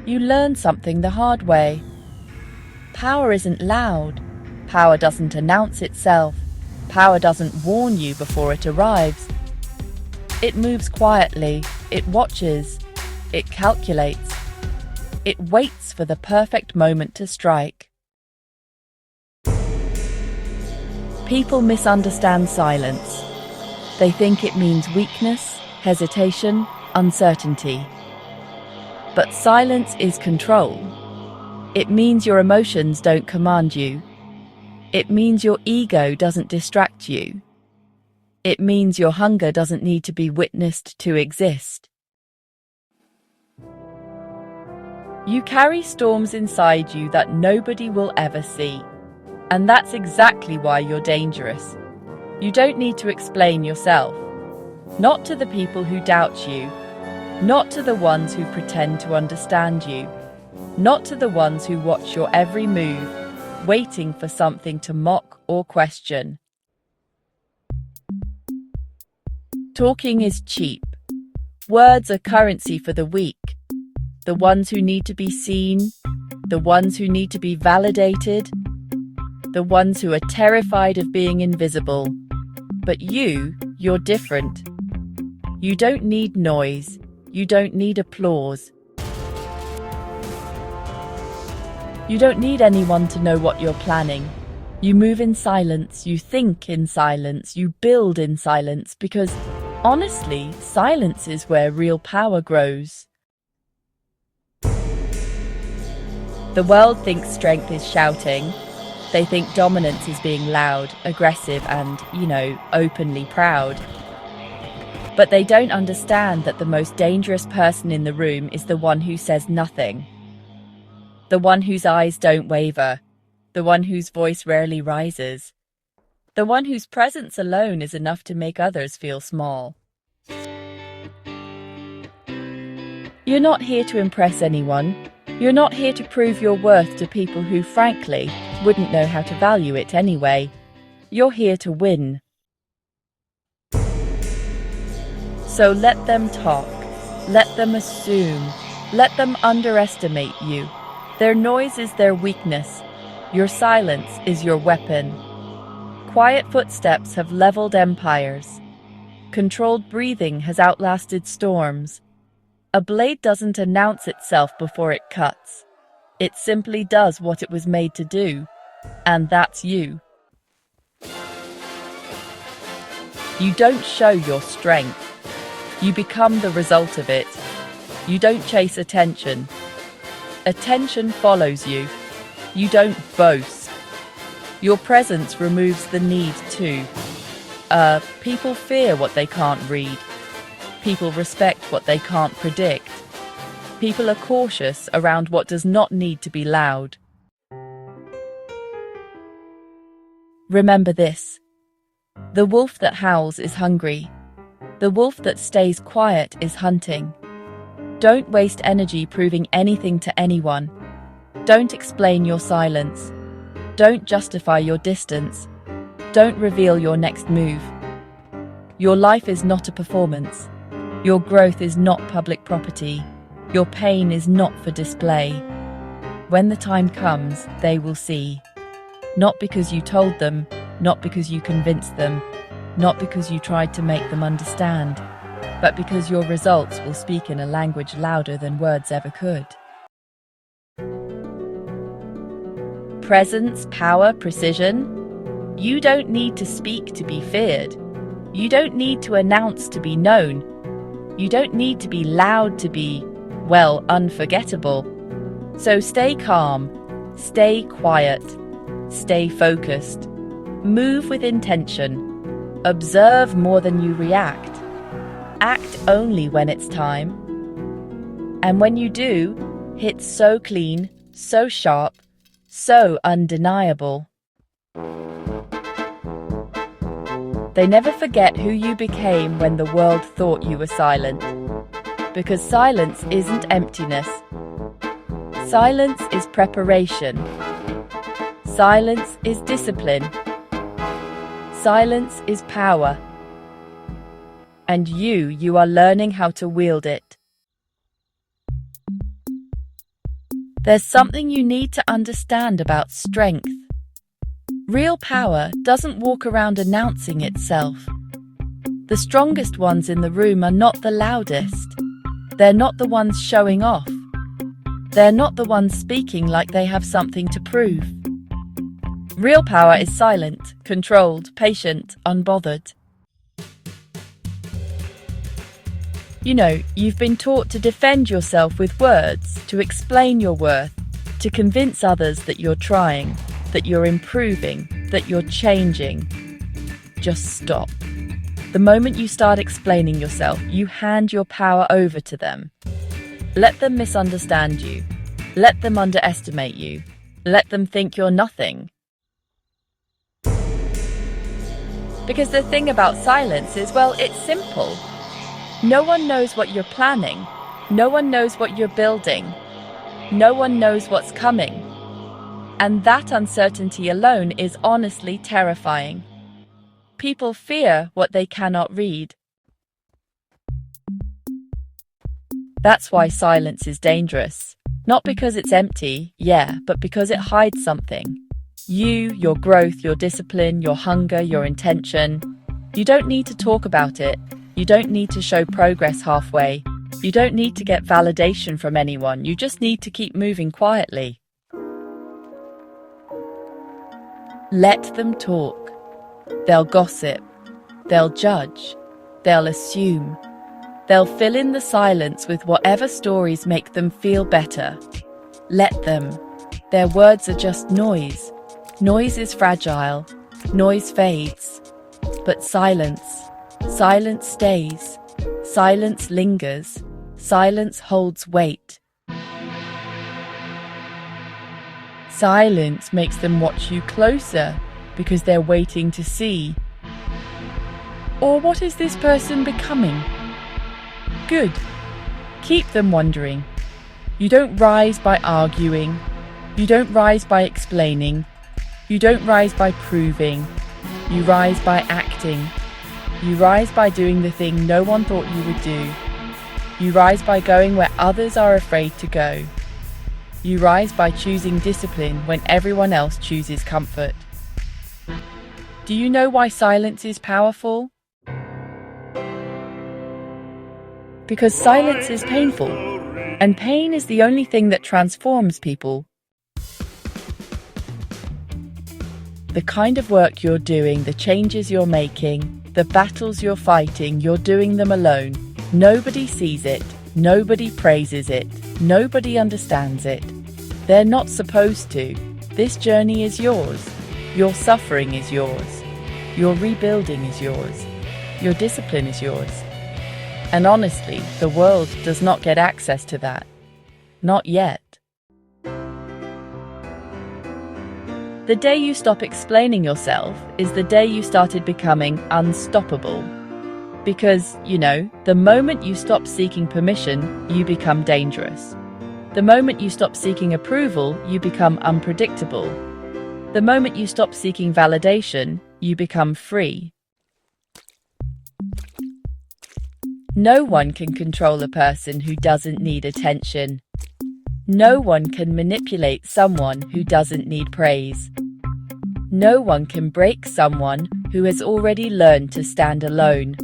You learn something the hard way. Power isn't loud. Power doesn't announce itself. Power doesn't warn you before it arrives. It moves quietly. It watches. It calculates. It waits for the perfect moment to strike. People misunderstand silence. They think it means weakness, hesitation, uncertainty. But silence is control. It means your emotions don't command you. It means your ego doesn't distract you. It means your hunger doesn't need to be witnessed to exist. You carry storms inside you that nobody will ever see. And that's exactly why you're dangerous. You don't need to explain yourself. Not to the people who doubt you. Not to the ones who pretend to understand you. Not to the ones who watch your every move, waiting for something to mock or question. Talking is cheap. Words are currency for the weak. The ones who need to be seen, the ones who need to be validated, the ones who are terrified of being invisible. But you're different. You don't need noise. You don't need applause. You don't need anyone to know what you're planning. You move in silence, you think in silence, you build in silence, because, honestly, silence is where real power grows. The world thinks strength is shouting. They think dominance is being loud, aggressive, and, openly proud. But they don't understand that the most dangerous person in the room is the one who says nothing. The one whose eyes don't waver. The one whose voice rarely rises. The one whose presence alone is enough to make others feel small. You're not here to impress anyone. You're not here to prove your worth to people who, frankly, wouldn't know how to value it anyway. You're here to win. So let them talk. Let them assume. Let them underestimate you. Their noise is their weakness. Your silence is your weapon. Quiet footsteps have leveled empires. Controlled breathing has outlasted storms. A blade doesn't announce itself before it cuts. It simply does what it was made to do. And that's you. You don't show your strength. You become the result of it. You don't chase attention. Attention follows you. You don't boast. Your presence removes the need to. People fear what they can't read. People respect what they can't predict. People are cautious around what does not need to be loud. Remember this. The wolf that howls is hungry. The wolf that stays quiet is hunting. Don't waste energy proving anything to anyone. Don't explain your silence. Don't justify your distance. Don't reveal your next move. Your life is not a performance. Your growth is not public property. Your pain is not for display. When the time comes, they will see. Not because you told them, not because you convinced them, not because you tried to make them understand, but because your results will speak in a language louder than words ever could. Presence, power, precision. You don't need to speak to be feared. You don't need to announce to be known. You don't need to be loud to be, unforgettable. So stay calm, stay quiet, stay focused. Move with intention. Observe more than you react. Act only when it's time. And when you do, hit so clean, so sharp, so undeniable. They never forget who you became when the world thought you were silent. Because silence isn't emptiness. Silence is preparation. Silence is discipline. Silence is power. And you are learning how to wield it. There's something you need to understand about strength. Real power doesn't walk around announcing itself. The strongest ones in the room are not the loudest. They're not the ones showing off. They're not the ones speaking like they have something to prove. Real power is silent, controlled, patient, unbothered. You know, you've been taught to defend yourself with words, to explain your worth, to convince others that you're trying, that you're improving, that you're changing. Just stop. The moment you start explaining yourself, you hand your power over to them. Let them misunderstand you. Let them underestimate you. Let them think you're nothing. Because the thing about silence is, well, it's simple. No one knows what you're planning. No one knows what you're building. No one knows what's coming. And that uncertainty alone is honestly terrifying. People fear what they cannot read. That's why silence is dangerous. Not because it's empty, but because it hides something. You, your growth, your discipline, your hunger, your intention. You don't need to talk about it. You don't need to show progress halfway. You don't need to get validation from anyone. You just need to keep moving quietly. Let them talk. They'll gossip. They'll judge. They'll assume. They'll fill in the silence with whatever stories make them feel better. Let them. Their words are just noise. Noise is fragile. Noise fades. But silence stays. Silence lingers. Silence holds weight. Silence makes them watch you closer because they're waiting to see. Or what is this person becoming? Good. Keep them wondering. You don't rise by arguing. You don't rise by explaining. You don't rise by proving. You rise by acting. You rise by doing the thing no one thought you would do. You rise by going where others are afraid to go. You rise by choosing discipline when everyone else chooses comfort. Do you know why silence is powerful? Because silence is painful, and pain is the only thing that transforms people. The kind of work you're doing, the changes you're making, the battles you're fighting, you're doing them alone. Nobody sees it, nobody praises it, nobody understands it. They're not supposed to. This journey is yours. Your suffering is yours. Your rebuilding is yours. Your discipline is yours. And honestly, the world does not get access to that. Not yet. The day you stop explaining yourself is the day you started becoming unstoppable. Because, the moment you stop seeking permission, you become dangerous. The moment you stop seeking approval, you become unpredictable. The moment you stop seeking validation, you become free. No one can control a person who doesn't need attention. No one can manipulate someone who doesn't need praise. No one can break someone who has already learned to stand alone.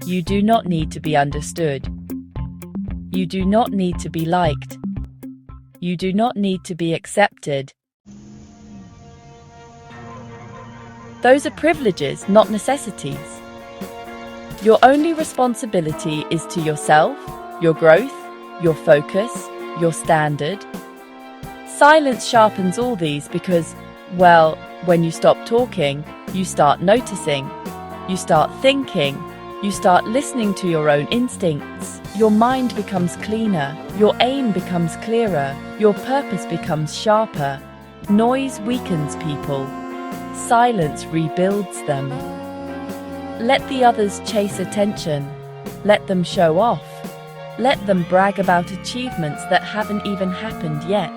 You do not need to be understood. You do not need to be liked. You do not need to be accepted. Those are privileges, not necessities. Your only responsibility is to yourself, your growth, your focus, your standard. Silence sharpens all these because, when you stop talking, you start noticing, you start thinking, you start listening to your own instincts. Your mind becomes cleaner, your aim becomes clearer, your purpose becomes sharper. Noise weakens people. Silence rebuilds them. Let the others chase attention. Let them show off. Let them brag about achievements that haven't even happened yet.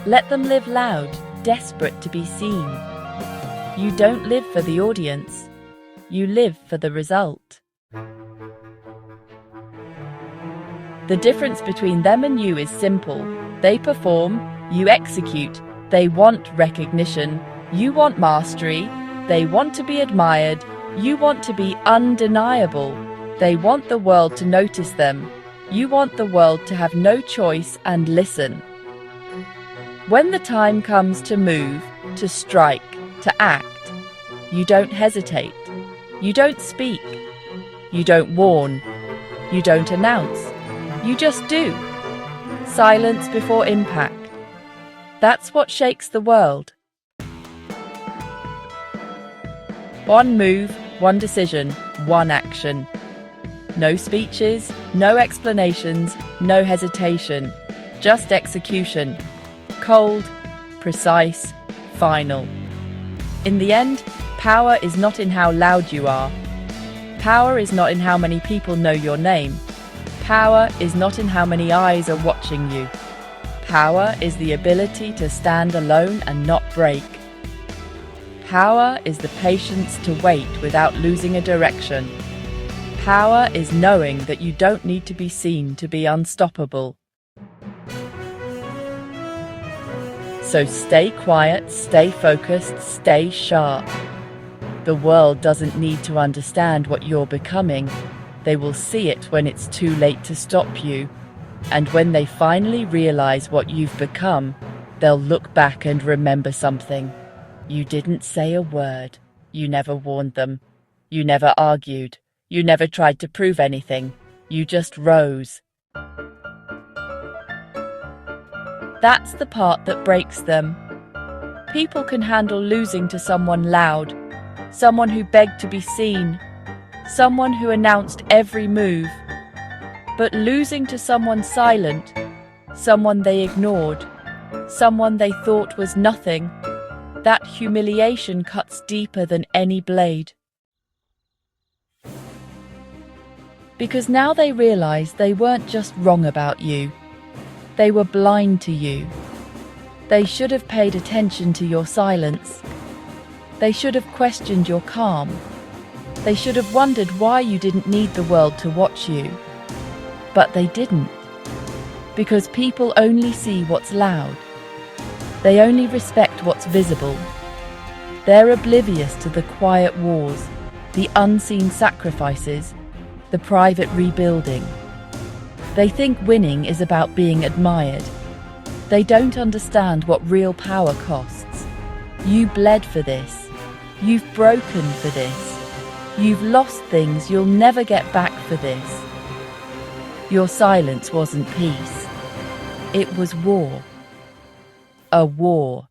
Let them live loud, desperate to be seen. You don't live for the audience. You live for the result. The difference between them and you is simple. They perform, you execute. They want recognition, you want mastery. They want to be admired, you want to be undeniable. They want the world to notice them, you want the world to have no choice and listen. When the time comes to move, to strike, to act, you don't hesitate, you don't speak, you don't warn, you don't announce, you just do. Silence before impact. That's what shakes the world. One move, one decision, one action. No speeches, no explanations, no hesitation. Just execution. Cold, precise, final. In the end, power is not in how loud you are. Power is not in how many people know your name. Power is not in how many eyes are watching you. Power is the ability to stand alone and not break. Power is the patience to wait without losing a direction. Power is knowing that you don't need to be seen to be unstoppable. So stay quiet, stay focused, stay sharp. The world doesn't need to understand what you're becoming. They will see it when it's too late to stop you. And when they finally realize what you've become, they'll look back and remember something. You didn't say a word. You never warned them. You never argued. You never tried to prove anything. You just rose. That's the part that breaks them. People can handle losing to someone loud, someone who begged to be seen, someone who announced every move. But losing to someone silent, someone they ignored, someone they thought was nothing, that humiliation cuts deeper than any blade. Because now they realize they weren't just wrong about you, they were blind to you. They should have paid attention to your silence. They should have questioned your calm. They should have wondered why you didn't need the world to watch you. But they didn't. Because people only see what's loud. They only respect what's visible. They're oblivious to the quiet wars, the unseen sacrifices, the private rebuilding. They think winning is about being admired. They don't understand what real power costs. You bled for this. You've broken for this. You've lost things you'll never get back for this. Your silence wasn't peace. It was war. A war.